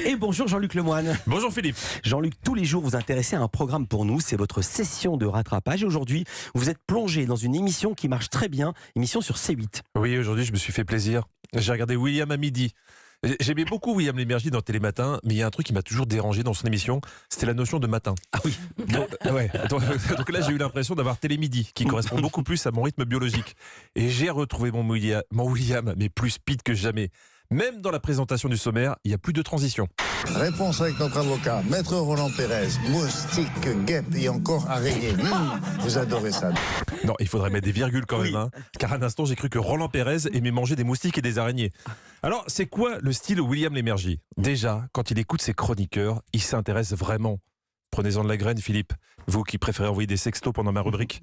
Et bonjour Jean-Luc Lemoyne. Bonjour Philippe. Jean-Luc, tous les jours vous intéressez à un programme pour nous, c'est votre session de rattrapage. Et aujourd'hui, vous êtes plongé dans une émission qui marche très bien, émission sur C8. Oui, aujourd'hui je me suis fait plaisir. J'ai regardé William à midi. J'aimais beaucoup William Lémergie dans Télématin, mais il y a un truc qui m'a toujours dérangé dans son émission, c'était la notion de matin. Ah oui. Donc là j'ai eu l'impression d'avoir Télémidi, qui correspond beaucoup plus à mon rythme biologique. Et j'ai retrouvé mon William, mais plus speed que jamais. Même dans la présentation du sommaire, il n'y a plus de transition. Réponse avec notre avocat, Maître Roland Pérez. Moustique, guêpe et encore araignée. Vous adorez ça. Non, il faudrait mettre des virgules quand même, car à un instant j'ai cru que Roland Pérez aimait manger des moustiques et des araignées. Alors, c'est quoi le style William Lémergie ? Déjà, quand il écoute ses chroniqueurs, il s'intéresse vraiment. Prenez-en de la graine, Philippe. Vous qui préférez envoyer des sextos pendant ma rubrique.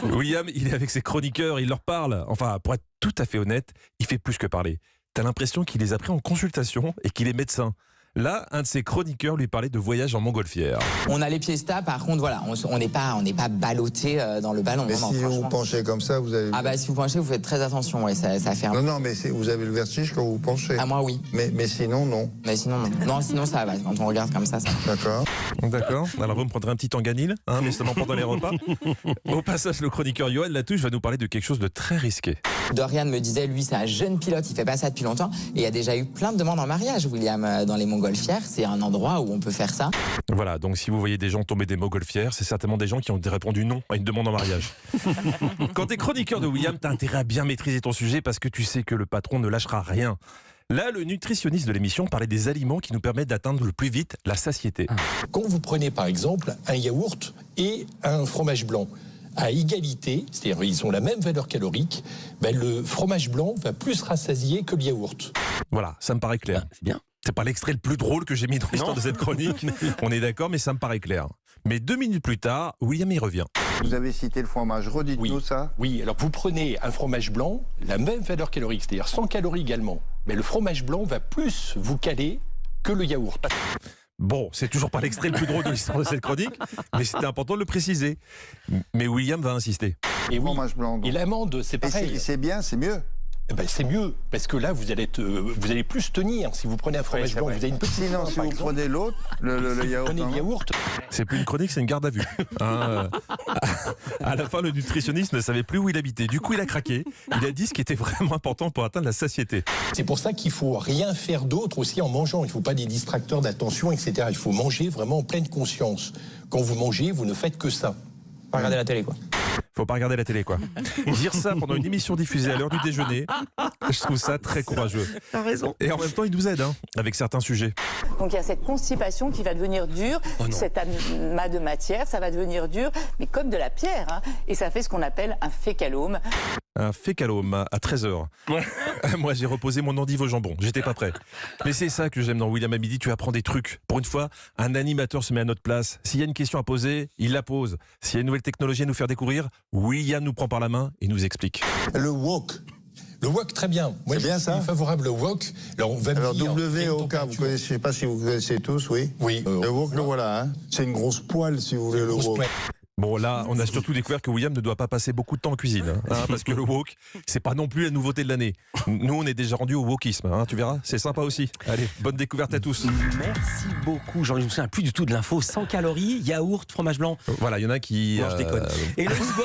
William, il est avec ses chroniqueurs, il leur parle. Enfin, pour être tout à fait honnête, il fait plus que parler. T'as l'impression qu'il les a pris en consultation et qu'il est médecin. Là, un de ses chroniqueurs lui parlait de voyage en montgolfière. On a les pieds stables, par contre, voilà, on n'est pas ballotté dans le ballon. Mais non, si vous franchement. penchez comme ça, vous avez... Ah bah si vous penchez, vous faites très attention, ouais, ça fait un... Non, mais vous avez le vertige quand vous penchez. Ah moi oui, Mais sinon, non. mais sinon non. Non, sinon ça va, quand on regarde comme ça va. D'accord. D'accord. Alors vous me prendrez un petit tanganil, mais seulement pendant les repas. Au passage, le chroniqueur Yoann Latouche va nous parler de quelque chose de très risqué. Dorian me disait, lui c'est un jeune pilote, il fait pas ça depuis longtemps, et il y a déjà eu plein de demandes en mariage, William, dans les montgolfières, c'est un endroit où on peut faire ça. Voilà, donc si vous voyez des gens tomber des montgolfières, c'est certainement des gens qui ont répondu non à une demande en mariage. Quand t'es chroniqueur de William, t'as intérêt à bien maîtriser ton sujet parce que tu sais que le patron ne lâchera rien. Là, le nutritionniste de l'émission parlait des aliments qui nous permettent d'atteindre le plus vite la satiété. Quand vous prenez par exemple un yaourt et un fromage blanc, à égalité, c'est-à-dire ils ont la même valeur calorique, le fromage blanc va plus rassasier que le yaourt. Voilà, ça me paraît clair. C'est bien. C'est pas l'extrait le plus drôle que j'ai mis dans l'histoire de cette chronique. On est d'accord, mais ça me paraît clair. Mais 2 minutes plus tard, William y revient. Vous avez cité le fromage, redites-nous ça. Oui, alors vous prenez un fromage blanc, la même valeur calorique, c'est-à-dire 100 calories également, mais le fromage blanc va plus vous caler que le yaourt. Bon, c'est toujours pas l'extrait le plus drôle de l'histoire de cette chronique, mais c'était important de le préciser. Mais William va insister. Et oui, Fromage blanc. Donc. et l'amande, c'est Et pareil. c'est bien, c'est mieux. C'est mieux, parce que là, vous allez plus tenir. Si vous prenez un fromage blanc, vous avez une petite... Sinon, si par vous exemple, prenez l'autre, le yaourt. prenez le non. yaourt, C'est plus une chronique, c'est une garde à vue. À la fin, le nutritionniste ne savait plus où il habitait. Du coup, il a craqué. Il a dit ce qui était vraiment important pour atteindre la satiété. c'est pour ça qu'il faut rien faire d'autre aussi en mangeant. Il ne faut pas des distracteurs d'attention, etc. Il faut manger vraiment en pleine conscience. Quand vous mangez, vous ne faites que ça. Pas regarder la télé quoi. Faut pas regarder la télé, quoi. Dire ça pendant une émission diffusée à l'heure du déjeuner, je trouve ça très courageux. T'as raison. Et en même temps, il nous aide, avec certains sujets. Donc il y a cette constipation qui va devenir dure, cet amas de matière, ça va devenir dur, mais comme de la pierre, et ça fait ce qu'on appelle un fécalome. Un fécalome à 13h. Moi, j'ai reposé mon endive au jambon. J'étais pas prêt. Mais c'est ça que j'aime dans William à midi. Tu apprends des trucs. Pour une fois, un animateur se met à notre place. S'il y a une question à poser, il la pose. S'il y a une nouvelle technologie à nous faire découvrir, William nous prend par la main et nous explique. Le wok. Le wok, très bien. Moi, C'est bien je ça. suis favorable au wok. Alors, on va me Alors dire, WOK, quelle vous connaissez, je sais pas si vous connaissez tous, oui. Oui. Le wok, le voilà. Hein. C'est une grosse poêle, si vous voulez, le grosse wok. poêle. Bon, là, on a surtout découvert que William ne doit pas passer beaucoup de temps en cuisine. Parce que le wok, c'est pas non plus la nouveauté de l'année. Nous, on est déjà rendu au wokisme. Tu verras, c'est sympa aussi. Allez, bonne découverte à tous. Merci beaucoup Jean-Luc. Je me souviens plus du tout de l'info. 100 calories, yaourt, fromage blanc. Voilà, il y en a qui... Non, je déconne. Et le